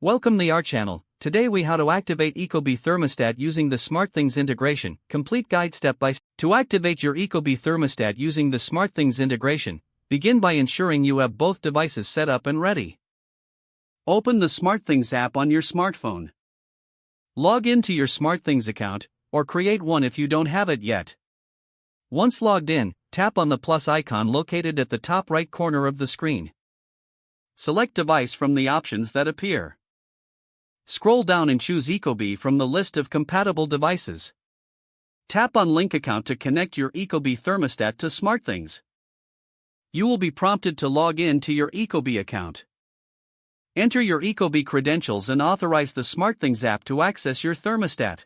Welcome to our channel. Today we how to activate Ecobee thermostat using the SmartThings integration. Complete guide step by step. To activate your Ecobee thermostat using the SmartThings integration, begin by ensuring you have both devices set up and ready. Open the SmartThings app on your smartphone. Log into your SmartThings account, or create one if you don't have it yet. Once logged in, tap on the plus icon located at the top right corner of the screen. Select device from the options that appear. Scroll down and choose Ecobee from the list of compatible devices. Tap on Link Account to connect your Ecobee thermostat to SmartThings. You will be prompted to log in to your Ecobee account. Enter your Ecobee credentials and authorize the SmartThings app to access your thermostat.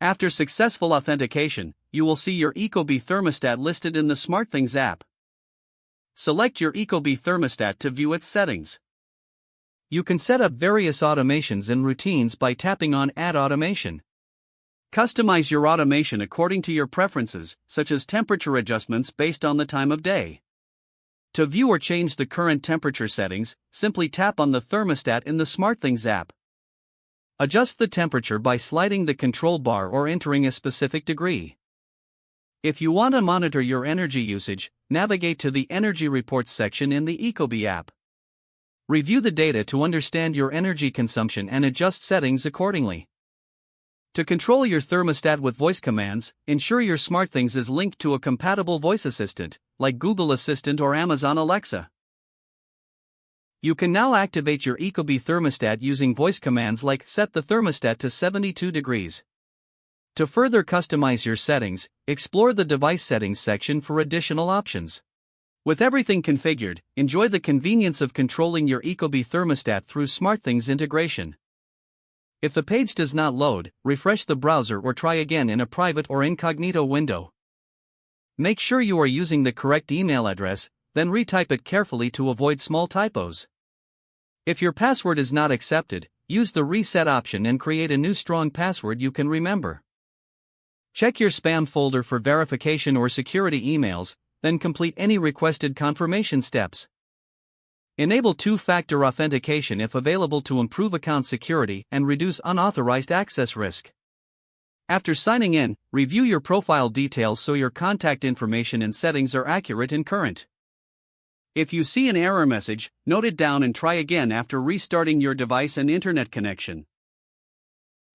After successful authentication, you will see your Ecobee thermostat listed in the SmartThings app. Select your Ecobee thermostat to view its settings. You can set up various automations and routines by tapping on Add Automation. Customize your automation according to your preferences, such as temperature adjustments based on the time of day. To view or change the current temperature settings, simply tap on the thermostat in the SmartThings app. Adjust the temperature by sliding the control bar or entering a specific degree. If you want to monitor your energy usage, navigate to the Energy Reports section in the Ecobee app. Review the data to understand your energy consumption and adjust settings accordingly. To control your thermostat with voice commands, ensure your SmartThings is linked to a compatible voice assistant, like Google Assistant or Amazon Alexa. You can now activate your Ecobee thermostat using voice commands like Set the thermostat to 72 degrees. To further customize your settings, explore the Device Settings section for additional options. With everything configured, enjoy the convenience of controlling your Ecobee thermostat through SmartThings integration. If the page does not load, refresh the browser or try again in a private or incognito window. Make sure you are using the correct email address, then retype it carefully to avoid small typos. If your password is not accepted, use the reset option and create a new strong password you can remember. Check your spam folder for verification or security emails, then complete any requested confirmation steps. Enable two-factor authentication if available to improve account security and reduce unauthorized access risk. After signing in, review your profile details so your contact information and settings are accurate and current. If you see an error message, note it down and try again after restarting your device and internet connection.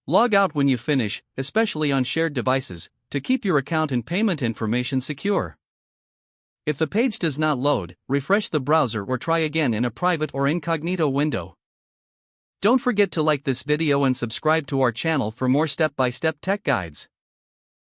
Log out when you finish, especially on shared devices, to keep your account and payment information secure. If the page does not load, refresh the browser or try again in a private or incognito window. Don't forget to like this video and subscribe to our channel for more step-by-step tech guides.